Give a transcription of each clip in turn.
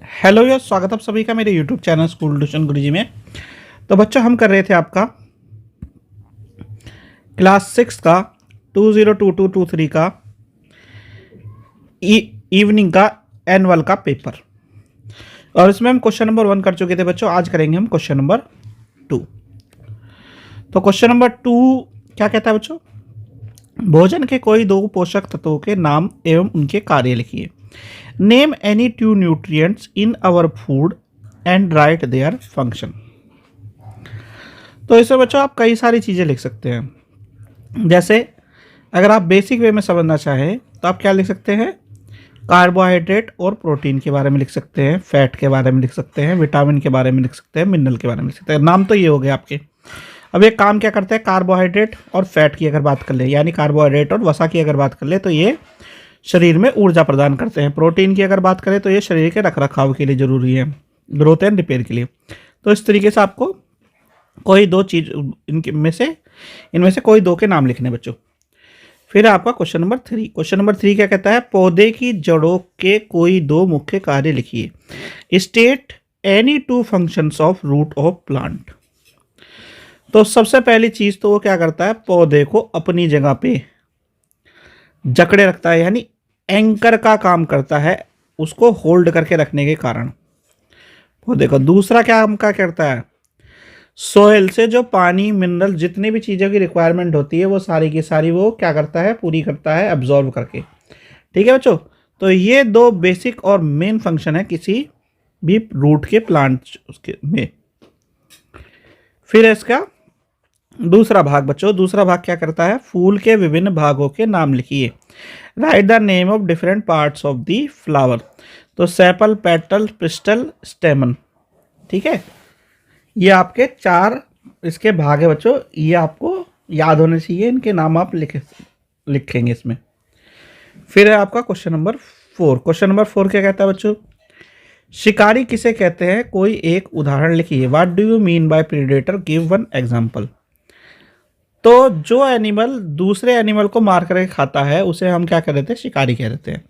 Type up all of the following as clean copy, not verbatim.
Hello यार, स्वागत है आप सभी का मेरे यूट्यूब चैनल स्कूल ट्यूशन गुरुजी में। तो बच्चों, हम कर रहे थे आपका क्लास 6 का 2022-23 का इवनिंग का एनुअल का पेपर, और इसमें हम क्वेश्चन नंबर 1 कर चुके थे बच्चों। आज करेंगे हम क्वेश्चन नंबर 2। तो क्वेश्चन नंबर 2 क्या कहता है बच्चों? भोजन के कोई दो पोषक तत्वों के नाम एवं उनके कार्य लिखिए। Name any two nutrients in our food and write their function. तो इसमें बच्चों आप कई सारी चीज़ें लिख सकते हैं। जैसे अगर आप बेसिक वे में समझना चाहें तो आप क्या लिख सकते हैं? कार्बोहाइड्रेट और प्रोटीन के बारे में लिख सकते हैं, फैट के बारे में लिख सकते हैं, विटामिन के बारे में लिख सकते हैं, मिनरल के बारे में लिख सकते हैं। नाम तो ये हो गए आपके। अब ये काम क्या करते हैं? कार्बोहाइड्रेट और फैट की अगर बात कर ले, यानी कार्बोहाइड्रेट और वसा की अगर बात कर ले, तो ये शरीर में ऊर्जा प्रदान करते हैं। प्रोटीन की अगर बात करें तो ये शरीर के रखरखाव के लिए ज़रूरी है, ग्रोथ एंड रिपेयर के लिए। तो इस तरीके से आपको कोई दो चीज इनमें से कोई दो के नाम लिखने बच्चों। फिर आपका क्वेश्चन नंबर 3। क्वेश्चन नंबर 3 क्या कहता है? पौधे की जड़ों के कोई दो मुख्य कार्य लिखिए। State any two functions of root of plant. तो सबसे पहली चीज तो वो क्या करता है? पौधे को अपनी जगह पे जकड़े रखता है, यानी एंकर का काम करता है, उसको होल्ड करके रखने के कारण पौधे को। दूसरा क्या काम का करता है? सोयल से जो पानी, मिनरल, जितनी भी चीज़ों की रिक्वायरमेंट होती है वो सारी की सारी वो क्या करता है? पूरी करता है, एब्जॉर्व करके। ठीक है बच्चों, तो ये दो बेसिक और मेन फंक्शन है किसी भी रूट के प्लांट उसके में। फिर इसका दूसरा भाग बच्चों, दूसरा भाग क्या करता है? फूल के विभिन्न भागों के नाम लिखिए। Right the name of different parts of the flower. तो सेपल, पेटल, पिस्टल, स्टेमन। ठीक है, ये आपके 4 इसके भाग है बच्चों। ये आपको याद होने चाहिए, इनके नाम आप लिखेंगे इसमें। फिर है आपका क्वेश्चन नंबर 4। क्वेश्चन नंबर 4 क्या कहता है बच्चों? शिकारी किसे कहते हैं? कोई एक उदाहरण लिखिए। What do you mean by predator? Give one example. तो जो एनिमल दूसरे एनिमल को मार करके खाता है उसे हम क्या कह देते हैं? शिकारी कह देते हैं।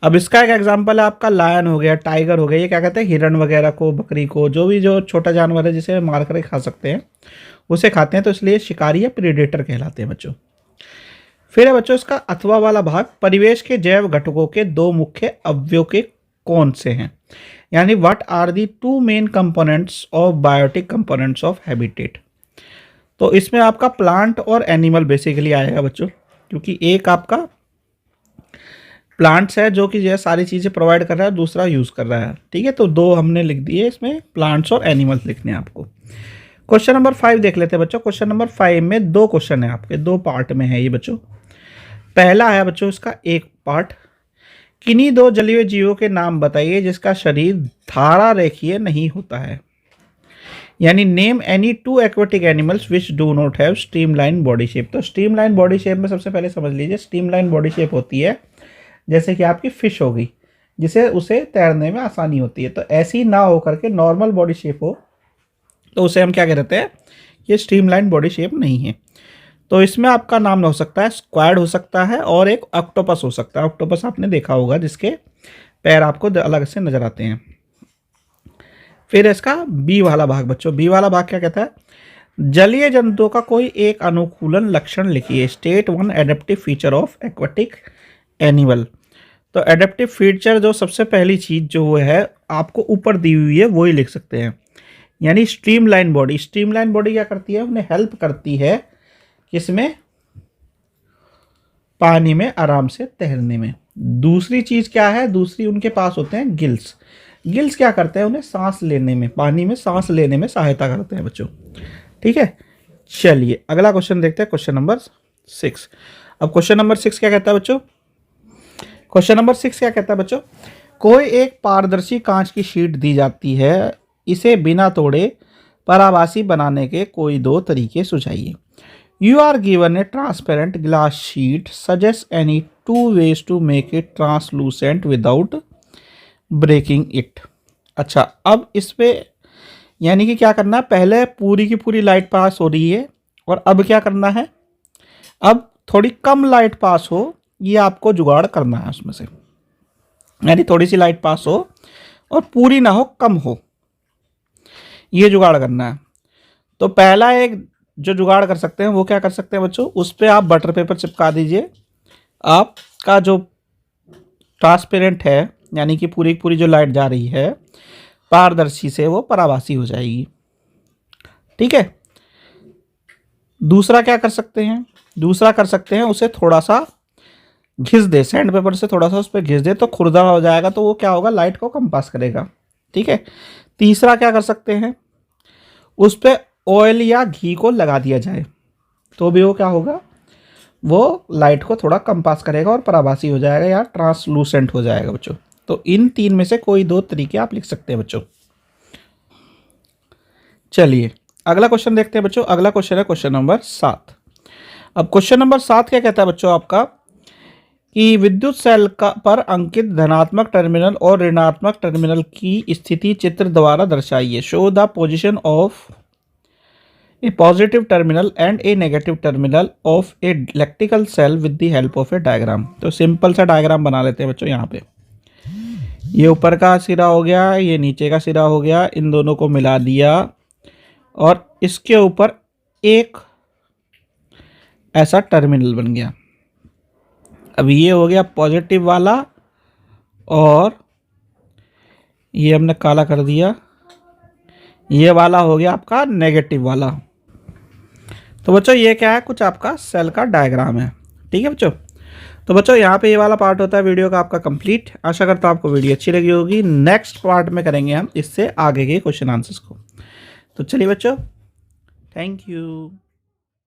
अब इसका एक एग्जांपल है आपका लायन हो गया, टाइगर हो गया। ये क्या कहते हैं? हिरण वगैरह को, बकरी को, जो भी जो छोटा जानवर है जिसे मार करके खा सकते हैं उसे खाते हैं, तो इसलिए शिकारी या प्रीडेटर कहलाते हैं बच्चों। फिर है बच्चों इसका अथवा वाला भाग। परिवेश के जैव घटकों के दो मुख्य अवयव के कौन से हैं? यानी what are the 2 main components of biotic components of habitat. तो इसमें आपका प्लांट और एनिमल बेसिकली आएगा बच्चों, क्योंकि एक आपका प्लांट्स है जो कि ये सारी चीज़ें प्रोवाइड कर रहा है, दूसरा यूज़ कर रहा है। ठीक है, तो दो हमने लिख दिए इसमें, प्लांट्स और एनिमल्स लिखने हैं आपको। क्वेश्चन नंबर 5 देख लेते हैं बच्चों। क्वेश्चन नंबर 5 में 2 क्वेश्चन है आपके, 2 पार्ट में है ये बच्चों। पहला है बच्चों इसका एक पार्ट, किन्हीं 2 जलीय जीवों के नाम बताइए जिसका शरीर धारा रेखीय नहीं होता है। यानी name any 2 aquatic animals which do not have streamline body shape. तो स्ट्रीमलाइन बॉडी शेप में सबसे पहले समझ लीजिए, स्ट्रीमलाइन बॉडी शेप होती है जैसे कि आपकी फिश हो गई, जिसे उसे तैरने में आसानी होती है। तो ऐसी ना हो करके नॉर्मल बॉडी शेप हो तो उसे हम क्या कहते हैं? ये स्ट्रीमलाइन बॉडी शेप नहीं है। तो इसमें आपका नाम हो सकता है स्क्वाड हो सकता है, और एक ऑक्टोपस हो सकता है। ऑक्टोपस आपने देखा होगा जिसके पैर आपको अलग से नजर आते हैं। फिर इसका बी वाला भाग बच्चों, बी वाला भाग क्या कहता है? जलीय जंतुओं का कोई एक अनुकूलन लक्षण लिखिए। State 1 adaptive feature of aquatic animal. तो एडेप्टिव फीचर जो सबसे पहली चीज जो है आपको ऊपर दी हुई है वो ही लिख सकते हैं। यानी स्ट्रीमलाइन बॉडी। स्ट्रीमलाइन बॉडी क्या करती है? उन्हें हेल्प करती है किसमें? पानी में आराम से तैरने में। दूसरी चीज क्या है? दूसरी उनके पास होते हैं गिल्स। गिल्स क्या करते हैं? उन्हें सांस लेने में, पानी में सांस लेने में सहायता करते हैं बच्चों। ठीक है, चलिए अगला क्वेश्चन देखते हैं, क्वेश्चन नंबर 6। अब क्वेश्चन नंबर 6 क्या कहता है बच्चों? क्वेश्चन नंबर 6 क्या कहता है बच्चों? कोई एक पारदर्शी कांच की शीट दी जाती है, इसे बिना तोड़े पराभासी बनाने के कोई 2 तरीके सुझाइए। You are given a transparent glass sheet, suggest any 2 ways to make it translucent without breaking it. अच्छा, अब इस पे यानी कि क्या करना है? पहले पूरी की पूरी लाइट पास हो रही है, और अब क्या करना है? अब थोड़ी कम लाइट पास हो, ये आपको जुगाड़ करना है उसमें से। यानी थोड़ी सी लाइट पास हो और पूरी ना हो, कम हो, ये जुगाड़ करना है। तो पहला एक जो जुगाड़ कर सकते हैं वो क्या कर सकते हैं बच्चों, उस पर आप बटर पेपर चिपका दीजिए। आपका जो ट्रांसपेरेंट है, यानी कि पूरी पूरी जो लाइट जा रही है पारदर्शी से, वो पराभासी हो जाएगी। ठीक है। दूसरा क्या कर सकते हैं, दूसरा कर सकते हैं उसे थोड़ा सा घिस दे, सैंड पेपर से थोड़ा सा उस पर घिस दे तो खुरदरा हो जाएगा, तो वो क्या होगा, लाइट को कम पास करेगा। ठीक है। तीसरा क्या कर सकते हैं, उस पर ऑयल या घी को लगा दिया जाए, तो भी वो क्या होगा, वो लाइट को थोड़ा कम पास करेगा और पराभासी हो जाएगा या ट्रांसलूसेंट हो जाएगा बच्चों। तो इन तीन में से कोई दो तरीके आप लिख सकते हैं बच्चों। चलिए अगला क्वेश्चन देखते हैं बच्चों। अगला क्वेश्चन है क्वेश्चन नंबर 7। अब क्वेश्चन नंबर 7 क्या कहता है बच्चों आपका, कि विद्युत सेल का पर अंकित धनात्मक टर्मिनल और ऋणात्मक टर्मिनल की स्थिति चित्र द्वारा दर्शाइए। Show the position of a positive terminal and a negative terminal of a electrical cell with the help of a diagram. तो सिंपल सा डायग्राम बना लेते हैं बच्चों। यहाँ पे ये ऊपर का सिरा हो गया, ये नीचे का सिरा हो गया, इन दोनों को मिला दिया और इसके ऊपर एक ऐसा टर्मिनल बन गया। अब ये हो गया पॉजिटिव वाला और ये हमने काला कर दिया, ये वाला हो गया आपका नेगेटिव वाला। तो बच्चों ये क्या है, कुछ आपका सेल का डायग्राम है। ठीक है बच्चों। तो बच्चों यहाँ पे ये वाला पार्ट होता है वीडियो का आपका कंप्लीट। आशा करता हूँ आपको वीडियो अच्छी लगी होगी। नेक्स्ट पार्ट में करेंगे हम इससे आगे के क्वेश्चन आंसर्स को। तो चलिए बच्चों, थैंक यू।